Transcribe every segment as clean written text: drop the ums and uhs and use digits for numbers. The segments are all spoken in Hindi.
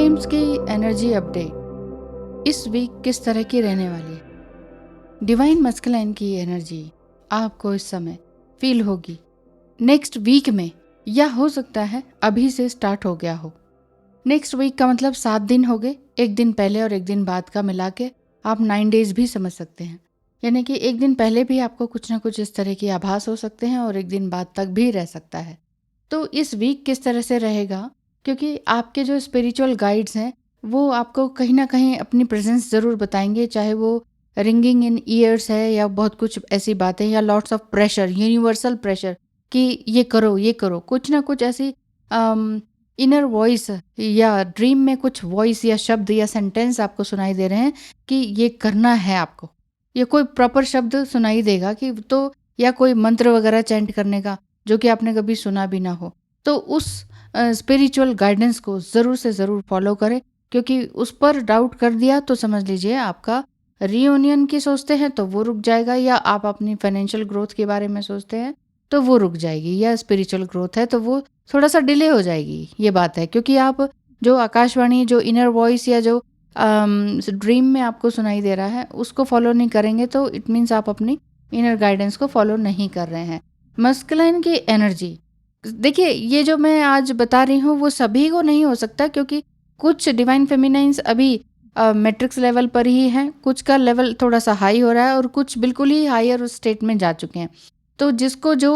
ड्रीम्स की एनर्जी अपडेट इस वीक किस तरह की रहने वाली है। डिवाइन मस्कुलाइन की एनर्जी आपको इस समय फील होगी नेक्स्ट वीक में, या हो सकता है अभी से स्टार्ट हो गया हो। नेक्स्ट वीक का मतलब 7 दिन हो गए, एक दिन पहले और एक दिन बाद का मिला के आप 9 डेज भी समझ सकते हैं। यानी कि एक दिन पहले भी आपको कुछ ना कुछ इस तरह की आभास हो सकते हैं और एक दिन बाद तक भी रह सकता है। तो इस वीक किस तरह से रहेगा, क्योंकि आपके जो स्पिरिचुअल गाइड्स हैं वो आपको कहीं ना कहीं अपनी प्रेजेंस ज़रूर बताएंगे, चाहे वो रिंगिंग इन ईयर्स है या बहुत कुछ ऐसी बातें, या lots of pressure, universal pressure कि ये करो ये करो, कुछ ना कुछ ऐसी इनर वॉइस या ड्रीम में कुछ वॉइस या शब्द या सेंटेंस आपको सुनाई दे रहे हैं कि ये करना है आपको। ये कोई प्रॉपर शब्द सुनाई देगा कि तो, या कोई मंत्र वगैरह चैंट करने का जो कि आपने कभी सुना भी ना हो। तो उस स्पिरिचुअल गाइडेंस को ज़रूर से ज़रूर फॉलो करें, क्योंकि उस पर डाउट कर दिया तो समझ लीजिए आपका रीयूनियन की सोचते हैं तो वो रुक जाएगा, या आप अपनी फाइनेंशियल ग्रोथ के बारे में सोचते हैं तो वो रुक जाएगी, या स्पिरिचुअल ग्रोथ है तो वो थोड़ा सा डिले हो जाएगी। ये बात है, क्योंकि आप जो आकाशवाणी, जो इनर वॉइस या जो ड्रीम में आपको सुनाई दे रहा है उसको फॉलो नहीं करेंगे तो इट मीन्स आप अपनी इनर गाइडेंस को फॉलो नहीं कर रहे हैं। मस्कुलाइन की एनर्जी, देखिए ये जो मैं आज बता रही हूँ वो सभी को नहीं हो सकता, क्योंकि कुछ डिवाइन फेमिनाइंस अभी मैट्रिक्स लेवल पर ही हैं, कुछ का लेवल थोड़ा सा हाई हो रहा है और कुछ बिल्कुल ही हायर स्टेट में जा चुके हैं। तो जिसको जो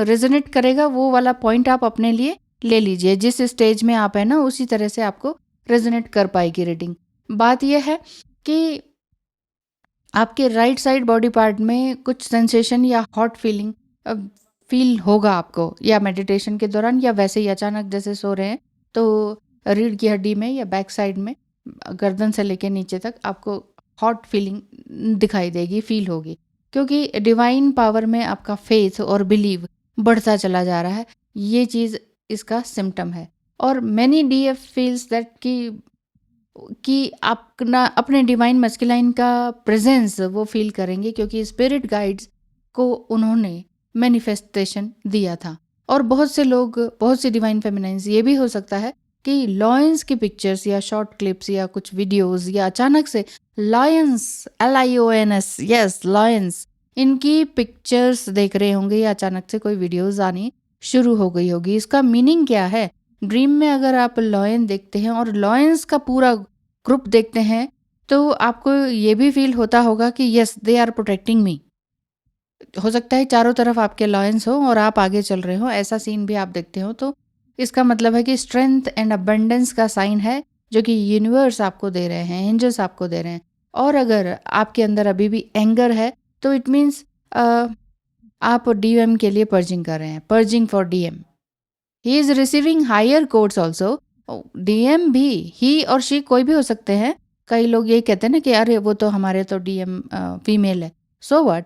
रेजोनेट करेगा वो वाला पॉइंट आप अपने लिए ले लीजिए। जिस स्टेज में आप है ना उसी तरह से आपको रेजोनेट कर पाएगी रीडिंग। बात यह है कि आपके राइट साइड बॉडी पार्ट में कुछ सेंसेशन या हॉट फीलिंग फील होगा आपको, या मेडिटेशन के दौरान या वैसे ही अचानक जैसे सो रहे हैं तो रीढ़ की हड्डी में या बैक साइड में गर्दन से लेकर नीचे तक आपको हॉट फीलिंग दिखाई देगी, फील होगी, क्योंकि डिवाइन पावर में आपका फेथ और बिलीव बढ़ता चला जा रहा है। ये चीज़ इसका सिम्टम है। और मैनी डीएफ फील्स दैट कि आप ना अपने डिवाइन मस्कुलाइन का प्रेजेंस वो फील करेंगे, क्योंकि स्पिरिट गाइड्स को उन्होंने मैनिफेस्टेशन दिया था। और बहुत से लोग, बहुत सी डिवाइन फेमिनाइंस, ये भी हो सकता है कि लॉयंस की पिक्चर्स या शॉर्ट क्लिप्स या कुछ वीडियोस, या अचानक से लॉयंस, LIONS, यस लॉयंस, इनकी पिक्चर्स देख रहे होंगे या अचानक से कोई वीडियोस आनी शुरू हो गई होगी। इसका मीनिंग क्या है? ड्रीम में अगर आप लॉयन देखते हैं और लॉयंस का पूरा ग्रुप देखते हैं तो आपको ये भी फील होता होगा कि yes they are protecting me. हो सकता है चारों तरफ आपके लॉयंस हो और आप आगे चल रहे हो, ऐसा सीन भी आप देखते हो, तो इसका मतलब है कि स्ट्रेंथ एंड अबंडेंस का साइन है जो कि यूनिवर्स आपको दे रहे हैं, एंजल्स आपको दे रहे हैं। और अगर आपके अंदर अभी भी एंगर है तो इट मीन्स आप डीएम के लिए पर्जिंग कर रहे हैं, purging for DM. He is receiving higher codes also. DM भी ही और शी कोई भी हो सकते हैं। कई लोग यही कहते हैं ना कि अरे वो तो हमारे तो डीएम फीमेल है। सो व्हाट,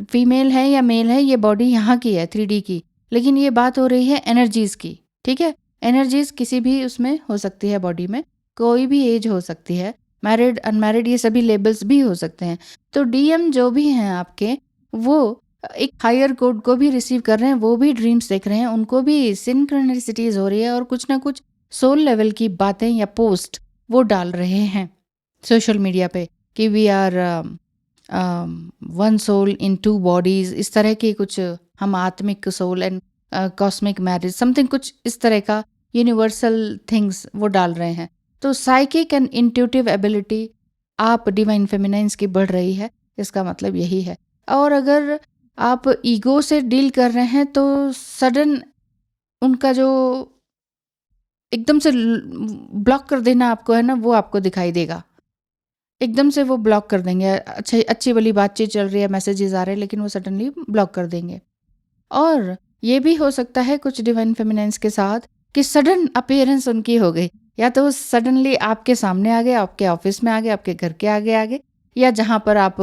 फीमेल है या मेल है, ये बॉडी यहाँ की है 3D की, लेकिन ये बात हो रही है एनर्जीज की। ठीक है, एनर्जीज किसी भी उसमें हो सकती है, बॉडी में कोई भी एज हो सकती है, मैरिड अनमैरिड ये सभी लेबल्स भी हो सकते हैं। तो डीएम जो भी हैं आपके, वो एक हायर कोड को भी रिसीव कर रहे हैं, वो भी ड्रीम्स देख रहे हैं, उनको भी सिंक्रोनिसिटीज हो रही है और कुछ ना कुछ सोल लेवल की बातें या पोस्ट वो डाल रहे हैं सोशल मीडिया पे कि we are one soul in 2 bodies, इस तरह के कुछ, हम आत्मिक soul and cosmic marriage, something कुछ इस तरह का यूनिवर्सल थिंग्स वो डाल रहे हैं। तो साइकिक एंड इंट्यूटिव एबिलिटी आप डिवाइन फेमिनाइंस की बढ़ रही है, इसका मतलब यही है। और अगर आप ईगो से डील कर रहे हैं तो सडन उनका जो एकदम से ब्लॉक कर देना आपको है ना, वो आपको दिखाई देगा। एकदम से वो ब्लॉक कर देंगे। अच्छी वाली बातचीत चल रही है, मैसेजेस आ रहे हैं, लेकिन वो सडनली ब्लॉक कर देंगे। और ये भी हो सकता है कुछ डिवाइन फेमिनाइंस के साथ कि सडन अपीयरेंस उनकी हो गई, या तो सडनली आपके सामने आ गए, आपके ऑफिस में आ गए, आपके घर के आगे आ गए, या जहाँ पर आप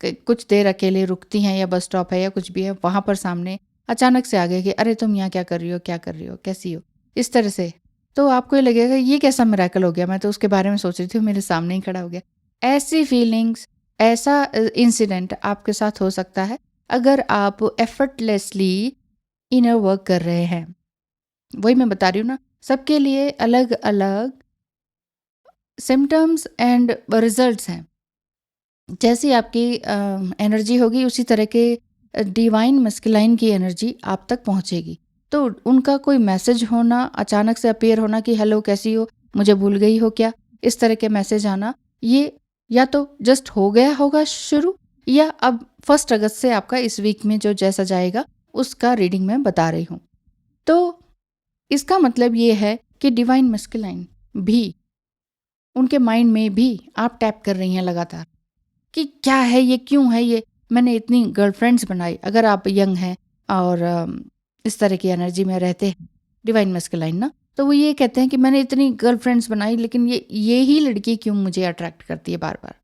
कुछ देर अकेले रुकती हैं या बस स्टॉप है या कुछ भी है वहाँ पर सामने अचानक से आ गए कि अरे तुम यहाँ क्या कर रही हो, क्या कर रही हो, कैसी हो, इस तरह से। तो आपको ये लगेगा ये कैसा मिरेकल हो गया, मैं तो उसके बारे में सोच रही थी, मेरे सामने ही खड़ा हो गया। ऐसी फीलिंग्स, ऐसा इंसिडेंट आपके साथ हो सकता है अगर आप एफर्टलेसली इनर वर्क कर रहे हैं। वही मैं बता रही हूँ ना, सबके लिए अलग अलग सिम्टम्स एंड रिजल्ट्स हैं। जैसी आपकी एनर्जी होगी उसी तरह के डिवाइन मस्कुलाइन की एनर्जी आप तक पहुंचेगी। तो उनका कोई मैसेज होना, अचानक से अपीयर होना कि हेलो कैसी हो, मुझे भूल गई हो क्या, इस तरह के मैसेज आना, ये या तो जस्ट हो गया होगा शुरू, या अब 1 अगस्त से आपका इस वीक में जो जैसा जाएगा उसका रीडिंग मैं बता रही हूँ। तो इसका मतलब ये है कि डिवाइन मस्कुलाइन भी, उनके माइंड में भी आप टैप कर रही हैं लगातार कि क्या है ये, क्यों है ये, मैंने इतनी गर्लफ्रेंड्स बनाई। अगर आप यंग हैं और इस तरह की एनर्जी में रहते हैं डिवाइन मस्कुलाइन ना, तो वो ये कहते हैं कि मैंने इतनी गर्लफ्रेंड्स बनाई लेकिन ये ही लड़की क्यों मुझे अट्रैक्ट करती है बार बार।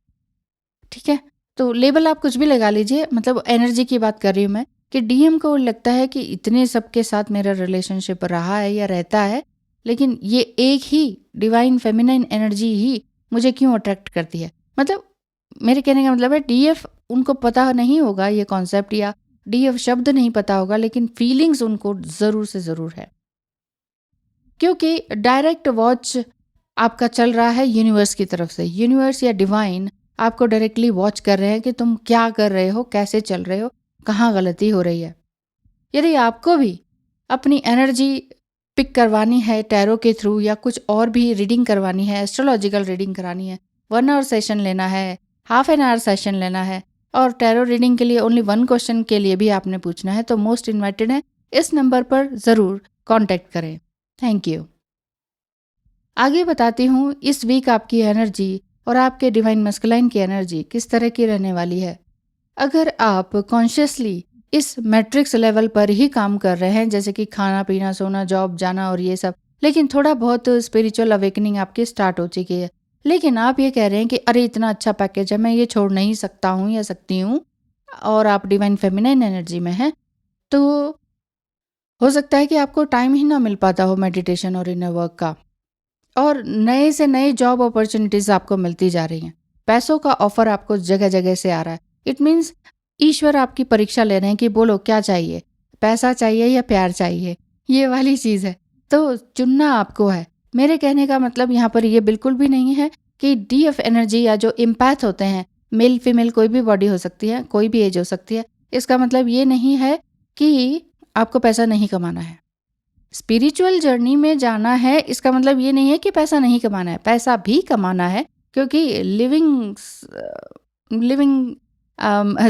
ठीक है, तो लेबल आप कुछ भी लगा लीजिए, मतलब एनर्जी की बात कर रही हूँ मैं कि डीएम को लगता है कि इतने सबके साथ मेरा रिलेशनशिप रहा है या रहता है, लेकिन ये एक ही डिवाइन फेमिनाइन एनर्जी ही मुझे क्यों अट्रैक्ट करती है। मतलब मेरे कहने का मतलब है डीएफ उनको पता नहीं होगा ये कॉन्सेप्ट, या डीएफ शब्द नहीं पता होगा, लेकिन फीलिंग्स उनको ज़रूर से ज़रूर है, क्योंकि डायरेक्ट वॉच आपका चल रहा है यूनिवर्स की तरफ से। यूनिवर्स या डिवाइन आपको डायरेक्टली वॉच कर रहे हैं कि तुम क्या कर रहे हो, कैसे चल रहे हो, कहाँ गलती हो रही है। यदि आपको भी अपनी एनर्जी पिक करवानी है टैरो के थ्रू, या कुछ और भी रीडिंग करवानी है, एस्ट्रोलॉजिकल रीडिंग करानी है, 1 आवर सेशन लेना है, हाफ एन आवर सेशन लेना है, और टैरो रीडिंग के लिए ओनली 1 क्वेश्चन के लिए भी आपने पूछना है, तो मोस्ट इन्वाइटेड है, इस नंबर पर ज़रूर कॉन्टेक्ट करें। Thank you. आगे बताती हूँ इस वीक आपकी एनर्जी और आपके डिवाइन मस्कुलाइन की एनर्जी किस तरह की रहने वाली है। अगर आप कॉन्शियसली इस मैट्रिक्स लेवल पर ही काम कर रहे हैं, जैसे कि खाना पीना सोना जॉब जाना और ये सब, लेकिन थोड़ा बहुत स्पिरिचुअल अवेकनिंग आपकी स्टार्ट हो चुकी है, लेकिन आप ये कह रहे हैं कि अरे इतना अच्छा पैकेज है, मैं ये छोड़ नहीं सकता हूँ या सकती हूँ, और आप डिवाइन फेमिनाइन एनर्जी में हैं, तो हो सकता है कि आपको टाइम ही ना मिल पाता हो मेडिटेशन और इनर वर्क का, और नए से नए जॉब अपॉर्चुनिटीज आपको मिलती जा रही हैं, पैसों का ऑफर आपको जगह जगह से आ रहा है। इट मीन्स ईश्वर आपकी परीक्षा ले रहे हैं कि बोलो क्या चाहिए, पैसा चाहिए या प्यार चाहिए, ये वाली चीज़ है। तो चुनना आपको है। मेरे कहने का मतलब यहाँ पर ये बिल्कुल भी नहीं है कि डीएफ एनर्जी या जो इम्पैथ होते हैं, मेल फीमेल कोई भी बॉडी हो सकती है, कोई भी एज हो सकती है, इसका मतलब ये नहीं है कि आपको पैसा नहीं कमाना है। स्पिरिचुअल जर्नी में जाना है, इसका मतलब ये नहीं है कि पैसा नहीं कमाना है, पैसा भी कमाना है, क्योंकि लिविंग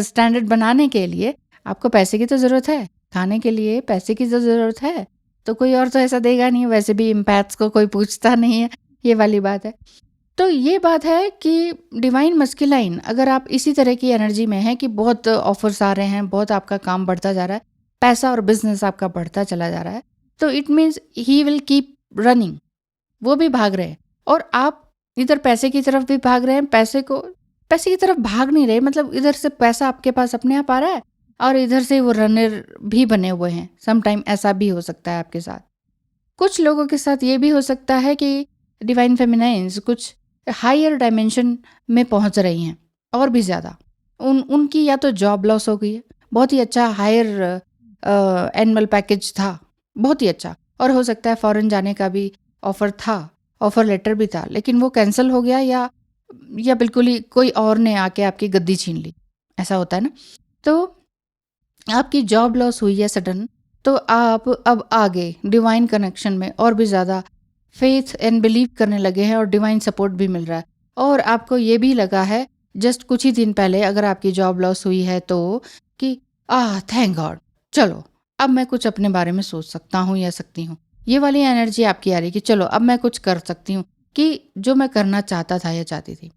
स्टैंडर्ड बनाने के लिए आपको पैसे की तो ज़रूरत है, खाने के लिए पैसे की तो ज़रूरत है, तो कोई और तो ऐसा देगा नहीं, वैसे भी इम्पैथ्स को कोई पूछता नहीं है, ये वाली बात है। तो ये बात है कि डिवाइन मस्कुलाइन, अगर आप इसी तरह की एनर्जी में हैं कि बहुत ऑफर्स आ रहे हैं, बहुत आपका काम बढ़ता जा रहा है, पैसा और बिजनेस आपका बढ़ता चला जा रहा है, तो it means he will keep running, वो भी भाग रहे हैं और आप इधर पैसे की तरफ भी भाग रहे हैं। पैसे की तरफ भाग नहीं रहे, मतलब इधर से पैसा आपके पास अपने आप आ रहा है और इधर से वो रनर भी बने हुए हैं। सम टाइम ऐसा भी हो सकता है आपके साथ। कुछ लोगों के साथ ये भी हो सकता है कि डिवाइन फेमिनाइंस कुछ हायर डायमेंशन में पहुंच रही हैं और भी ज़्यादा, उनकी या तो जॉब लॉस हो गई है, बहुत ही अच्छा हायर एनुअल पैकेज था, बहुत ही अच्छा, और हो सकता है फॉरेन जाने का भी ऑफर था, ऑफर लेटर भी था, लेकिन वो कैंसिल हो गया, या बिल्कुल ही कोई और ने आके आपकी गद्दी छीन ली, ऐसा होता है ना। तो आपकी जॉब लॉस हुई है सडन, तो आप अब आगे डिवाइन कनेक्शन में और भी ज़्यादा फेथ एंड बिलीव करने लगे हैं और डिवाइन सपोर्ट भी मिल रहा है। और आपको ये भी लगा है जस्ट कुछ ही दिन पहले, अगर आपकी जॉब लॉस हुई है तो, कि थैंक गॉड, चलो अब मैं कुछ अपने बारे में सोच सकता हूँ या सकती हूँ। ये वाली एनर्जी आपकी आ रही कि चलो अब मैं कुछ कर सकती हूँ, कि जो मैं करना चाहता था या चाहती थी,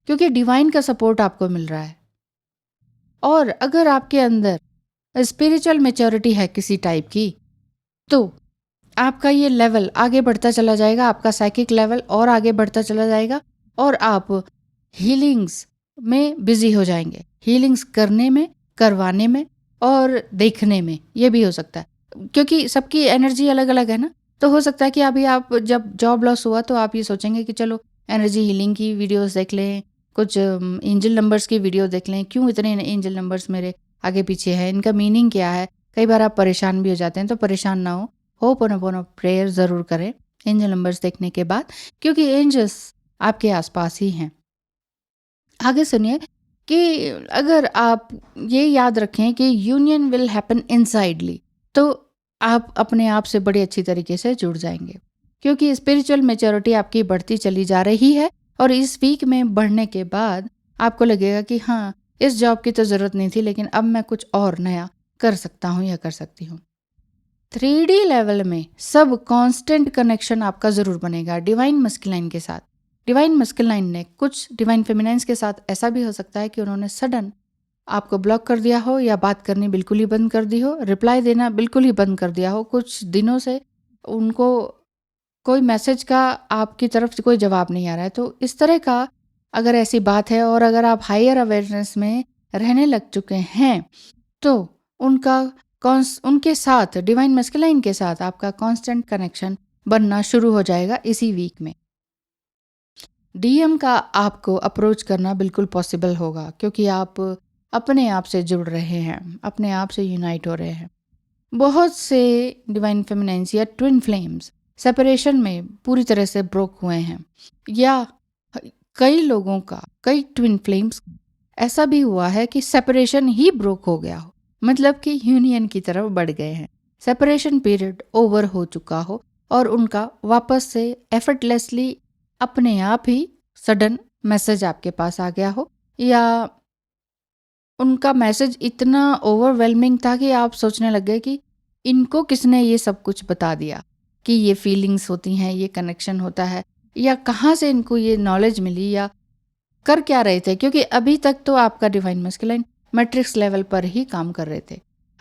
क्योंकि डिवाइन का सपोर्ट आपको मिल रहा है। और अगर आपके अंदर स्पिरिचुअल मैच्योरिटी है किसी टाइप की, तो आपका ये लेवल आगे बढ़ता चला जाएगा, आपका साइकिक लेवल और आगे बढ़ता चला जाएगा, और आप हीलिंग्स में बिजी हो जाएंगे, हीलिंग्स करने में, करवाने में और देखने में। ये भी हो सकता है, क्योंकि सबकी एनर्जी अलग अलग है ना। तो हो सकता है कि अभी आप जब जॉब लॉस हुआ तो आप ये सोचेंगे कि चलो एनर्जी हीलिंग की वीडियोस देख लें, कुछ एंजल नंबर्स की वीडियो देख लें, क्यों इतने एंजल नंबर्स मेरे आगे पीछे है, इनका मीनिंग क्या है। कई बार आप परेशान भी हो जाते हैं, तो परेशान ना हो, होपोनोपोनो प्रेयर ज़रूर करें, एंजल नंबर्स देखने के बाद, क्योंकि एंजल्स आपके आसपास ही हैं। आगे सुनिए कि अगर आप ये याद रखें कि यूनियन विल हैपन इनसाइडली, तो आप अपने आप से बड़ी अच्छी तरीके से जुड़ जाएंगे, क्योंकि स्पिरिचुअल मैच्योरिटी आपकी बढ़ती चली जा रही है। और इस वीक में बढ़ने के बाद आपको लगेगा कि हाँ, इस जॉब की तो ज़रूरत नहीं थी, लेकिन अब मैं कुछ और नया कर सकता हूँ या कर सकती हूँ। 3D लेवल में सब कांस्टेंट कनेक्शन आपका ज़रूर बनेगा डिवाइन मस्कुलाइन के साथ। डिवाइन मस्कुलाइन ने कुछ डिवाइन फेमिनाइन्स के साथ ऐसा भी हो सकता है कि उन्होंने सडन आपको ब्लॉक कर दिया हो, या बात करनी बिल्कुल ही बंद कर दी हो, रिप्लाई देना बिल्कुल ही बंद कर दिया हो। कुछ दिनों से उनको कोई मैसेज का आपकी तरफ से कोई जवाब नहीं आ रहा है। तो इस तरह का अगर ऐसी बात है, और अगर आप हायर अवेयरनेस में रहने लग चुके हैं, तो उनके साथ, डिवाइन मस्कुलाइन के साथ आपका कांस्टेंट कनेक्शन बनना शुरू हो जाएगा इसी वीक में। डीएम का आपको अप्रोच करना बिल्कुल पॉसिबल होगा, क्योंकि आप अपने आप से जुड़ रहे हैं, अपने आप से यूनाइट हो रहे हैं। बहुत से डिवाइन फेमिनाइन्स या ट्विन फ्लेम्स सेपरेशन में पूरी तरह से ब्रोक हुए हैं, या कई लोगों का, कई ट्विन फ्लेम्स ऐसा भी हुआ है कि सेपरेशन ही ब्रोक हो गया हो, मतलब कि यूनियन की तरफ बढ़ गए हैं, सेपरेशन पीरियड ओवर हो चुका हो, और उनका वापस से एफर्टलेसली अपने आप ही सडन मैसेज आपके पास आ गया हो, या उनका मैसेज इतना ओवरवेलमिंग था कि आप सोचने लग गए कि इनको किसने ये सब कुछ बता दिया कि ये फीलिंग्स होती हैं, ये कनेक्शन होता है, या कहाँ से इनको ये नॉलेज मिली, या कर क्या रहे थे, क्योंकि अभी तक तो आपका डिवाइन मस्कुलाइन मैट्रिक्स लेवल पर ही काम कर रहे थे।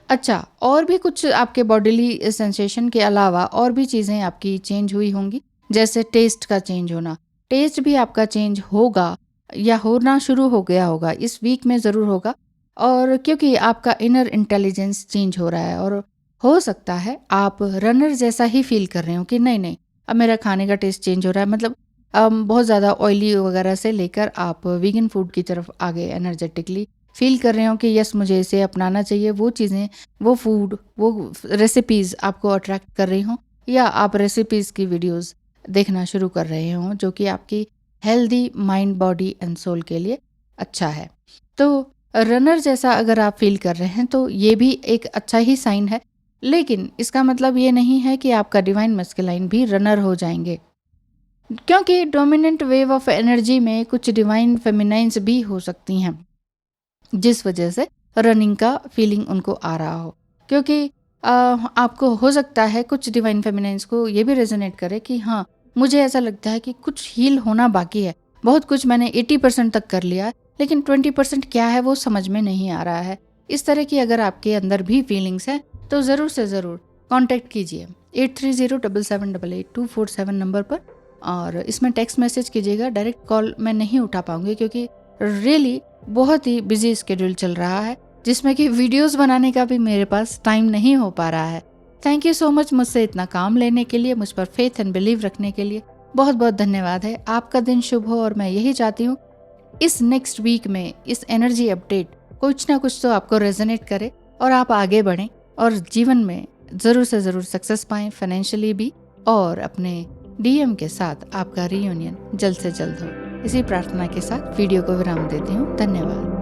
अच्छा, और भी कुछ आपके बॉडीली सेंसेशन के अलावा और भी चीज़ें आपकी चेंज हुई होंगी, जैसे टेस्ट का चेंज होना। टेस्ट भी आपका चेंज होगा या होना शुरू हो गया होगा, इस वीक में ज़रूर होगा। और क्योंकि आपका इनर इंटेलिजेंस चेंज हो रहा है, और हो सकता है आप रनर जैसा ही फील कर रहे हो कि नहीं नहीं, अब मेरा खाने का टेस्ट चेंज हो रहा है, मतलब बहुत ज़्यादा ऑयली वगैरह से लेकर आप वीगन फूड की तरफ आगे एनर्जेटिकली फील कर रहे हो कि यस, मुझे इसे अपनाना चाहिए। वो चीज़ें, वो फूड, वो रेसिपीज़ आपको अट्रैक्ट कर रही हों, या आप रेसिपीज़ की वीडियोस देखना शुरू कर रहे हों, जो कि आपकी healthy mind, body and soul के लिए अच्छा है। तो रनर जैसा अगर आप फील कर रहे हैं, तो ये भी एक अच्छा ही साइन है, लेकिन इसका मतलब ये नहीं है कि आपका डिवाइन मस्कुलाइन भी रनर हो जाएंगे, क्योंकि डोमिनेंट वेव ऑफ एनर्जी में कुछ डिवाइन फेमिनाइन्स भी हो सकती हैं, जिस वजह से रनिंग का फीलिंग उनको आ रहा हो। क्योंकि आपको हो सकता है कुछ डिवाइन फेमिनाइन्स को ये भी रेजोनेट करे कि हाँ, मुझे ऐसा लगता है कि कुछ हील होना बाकी है, बहुत कुछ मैंने 80% तक कर लिया, लेकिन 20% क्या है वो समझ में नहीं आ रहा है। इस तरह की अगर आपके अंदर भी फीलिंग्स हैं, तो ज़रूर से ज़रूर कॉन्टैक्ट कीजिए 8307788247 नंबर पर, और इसमें टेक्स्ट मैसेज कीजिएगा। डायरेक्ट कॉल मैं नहीं उठा पाऊंगी, क्योंकि रियली बहुत ही बिजी स्केड्यूल चल रहा है, जिसमें कि वीडियोस बनाने का भी मेरे पास टाइम नहीं हो पा रहा है। थैंक यू सो मच मुझसे इतना काम लेने के लिए, मुझ पर फेथ एंड बिलीव रखने के लिए बहुत बहुत धन्यवाद है। आपका दिन शुभ हो, और मैं यही चाहती हूँ इस नेक्स्ट वीक में इस एनर्जी अपडेट कुछ ना कुछ तो आपको रेजोनेट करे, और आप आगे बढ़ें, और जीवन में ज़रूर से ज़रूर सक्सेस पाएं, फाइनेंशियली भी, और अपने डीएम के साथ आपका रीयूनियन जल्द से जल्द हो। इसी प्रार्थना के साथ वीडियो को विराम देती हूँ। धन्यवाद।